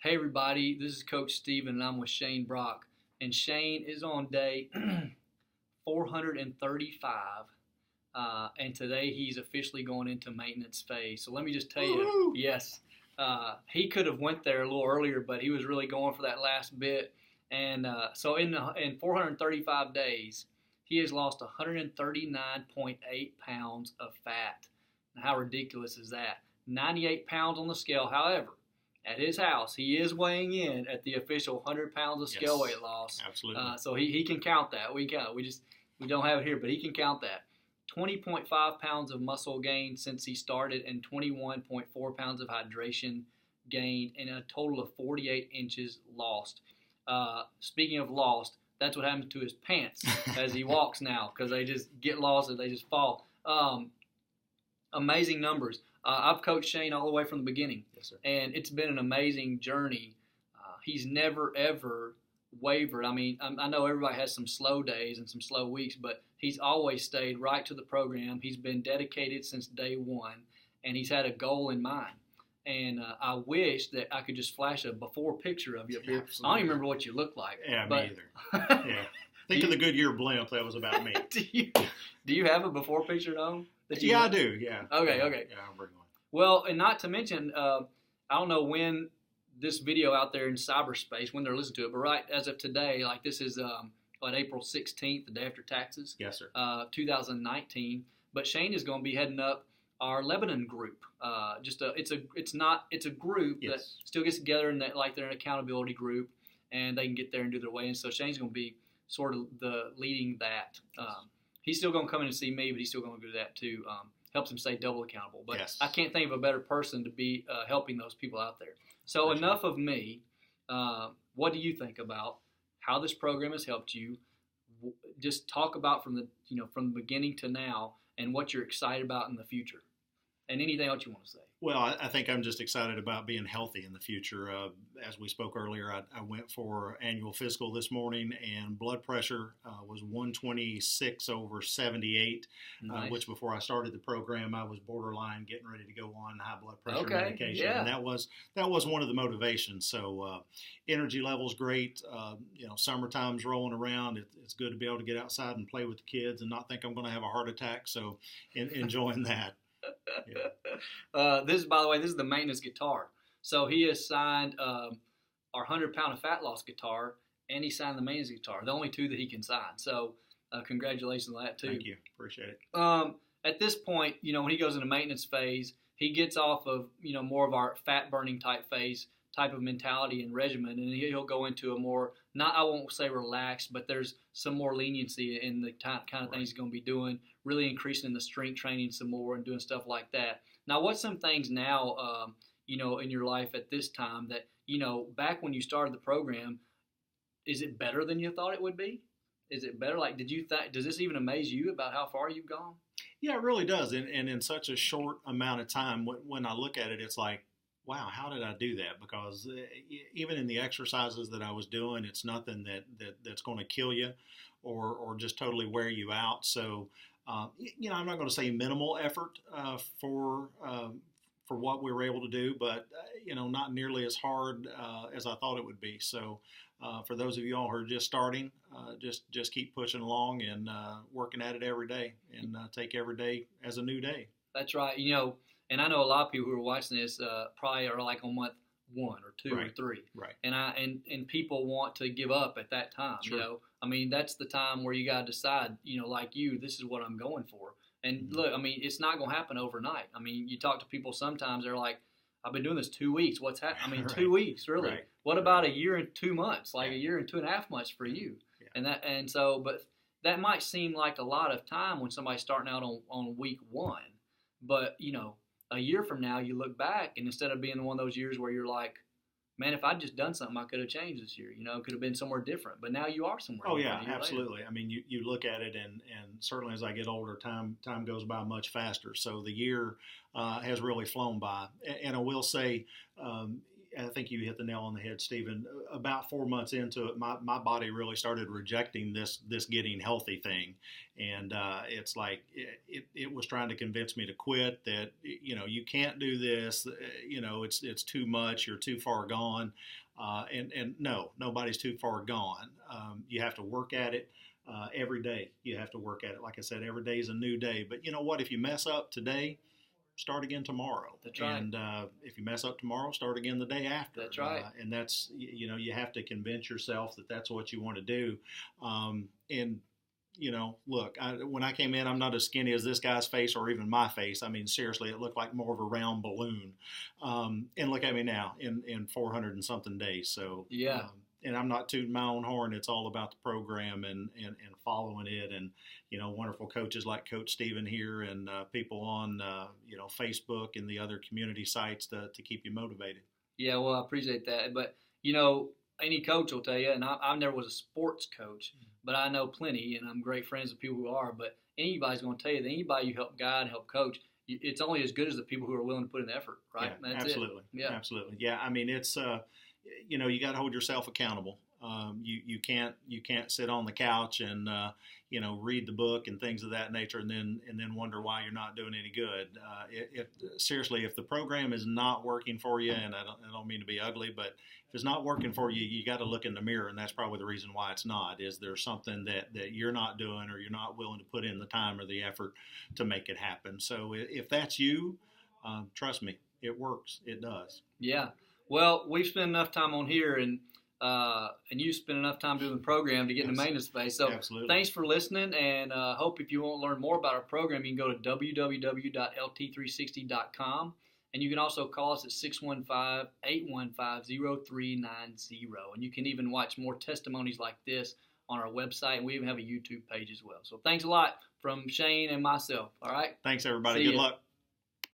Hey everybody, this is Coach Steven and I'm with Shane Brock. And Shane is on day 435. And today he's officially going into maintenance phase. So let me just tell you, Woo-hoo! yes, he could have went there a little earlier, but he was really going for that last bit. And so in 435 days, he has lost 139.8 pounds of fat. Now, how ridiculous is that? 98 pounds on the scale. However, at his house, he is weighing in at the official 100 pounds of scale weight loss. Absolutely. So he can count that. We can count it. We don't have it here, but he can count that. 20.5 pounds of muscle gain since he started and 21.4 pounds of hydration gained and a total of 48 inches lost. Speaking of lost, that's what happens to his pants as he walks now because they just get lost and they just fall. Amazing numbers. I've coached Shane all the way from the beginning. Yes, sir. And it's been an amazing journey. He's never, ever wavered. I mean, I know everybody has some slow days and some slow weeks, but he's always stayed right to the program. He's been dedicated since day one, and he's had a goal in mind. And I wish that I could just flash a before picture of you up here. I don't even remember what you look like. Yeah, but, me either. Yeah. Think of the Goodyear blimp. That was about me. Do you have a before picture at home? Yeah, I do. Yeah. Okay. Yeah, I'll bring one. Well, and not to mention, I don't know when this video out there in cyberspace, when they're listening to it, but right as of today, like this is on April 16th, the day after taxes. Yes, sir. 2019. But Shane is going to be heading up our Lebanon group. It's a group Yes. that still gets together and that like they're an accountability group, and they can get there and do their way. And so Shane's going to be sort of the leading that. He's still going to come in and see me, but he's still going to do that too. Helps him stay double accountable. But Yes. I can't think of a better person to be helping those people out there. So enough of me. What do you think about how this program has helped you? Just talk about from the beginning to now and what you're excited about in the future, and anything else you want to say. Well, I think I'm just excited about being healthy in the future. As we spoke earlier, I went for annual physical this morning, and blood pressure was 126 over 78, Nice. which before I started the program, I was borderline getting ready to go on high blood pressure Okay, medication. yeah. And that was one of the motivations. So energy level's great. Summertime's rolling around. It's good to be able to get outside and play with the kids and not think I'm going to have a heart attack. So enjoying that. Yeah. This is the maintenance guitar. So he has signed our 100-pound of fat loss guitar, and he signed the maintenance guitar. The only two that he can sign. So congratulations on that too. Thank you. Appreciate it. At this point, when he goes into maintenance phase, he gets off of more of our fat burning type of mentality and regimen, and he'll go into a more, I won't say relaxed, but there's some more leniency in the kind of things he's going to be doing, really increasing the strength training some more and doing stuff like that. Now, what's some things now, in your life at this time that, back when you started the program, is it better than you thought it would be? Is it better? Like, does this even amaze you about how far you've gone? Yeah, it really does. And in such a short amount of time, when I look at it, it's like, wow, how did I do that? Because even in the exercises that I was doing, it's nothing that's going to kill you or just totally wear you out. So, I'm not going to say minimal effort for what we were able to do, but, not nearly as hard as I thought it would be. So for those of you all who are just starting, just keep pushing along and working at it every day and take every day as a new day. That's right. And I know a lot of people who are watching this probably are like on month 1 or 2 or 3. Right. And people want to give up at that time. Sure. That's the time where you got to decide, like you, this is what I'm going for. And look, it's not going to happen overnight. You talk to people sometimes, they're like, I've been doing this 2 weeks. What's happening? Right. 2 weeks, really. Right. What about a year and 2 months? Like a year and 2.5 months for you. Yeah. But that might seem like a lot of time when somebody's starting out on week 1. But, a year from now, you look back, and instead of being one of those years where you're like, man, if I'd just done something, I could have changed this year. It could have been somewhere different. But now you are somewhere Oh, different. yeah, absolutely. You look at it, and certainly as I get older, time goes by much faster. So the year has really flown by. And I will say, I think you hit the nail on the head, Stephen. About 4 months into it, my body really started rejecting this getting healthy thing, and it's like it was trying to convince me to quit. That you can't do this. It's too much. You're too far gone. And no, nobody's too far gone. You have to work at it. Every day you have to work at it. Like I said, every day is a new day. But you know what? If you mess up today, start again tomorrow. That's right. And if you mess up tomorrow, start again the day after. That's right. And that's, you have to convince yourself that that's what you want to do. And, look, when I came in, I'm not as skinny as this guy's face or even my face. I mean, seriously, it looked like more of a round balloon. And look at me now in 400 and something days. So, yeah. And I'm not tooting my own horn. It's all about the program and following it. And, wonderful coaches like Coach Stephen here and people on, Facebook and the other community sites to keep you motivated. Yeah, well, I appreciate that. But, any coach will tell you, and I never was a sports coach, but I know plenty, and I'm great friends with people who are. But anybody's going to tell you that anybody you help guide and help coach, it's only as good as the people who are willing to put in the effort, right? Yeah, That's absolutely. It. Yeah, absolutely. Yeah, I mean, it's you got to hold yourself accountable. You can't sit on the couch and read the book and things of that nature and then wonder why you're not doing any good. Seriously, if the program is not working for you, and I don't mean to be ugly, but if it's not working for you, you got to look in the mirror, and that's probably the reason why it's not. Is there something that you're not doing, or you're not willing to put in the time or the effort to make it happen? So if that's you, trust me, it works. It does. Yeah. Well, we've spent enough time on here, and you spend enough time doing the program to get in the maintenance phase. So absolutely. Thanks for listening, and hope if you want to learn more about our program, you can go to www.lt360.com, and you can also call us at 615-815-0390, and you can even watch more testimonies like this on our website, and we even have a YouTube page as well. So thanks a lot from Shane and myself. All right? Thanks, everybody. See Good ya. luck.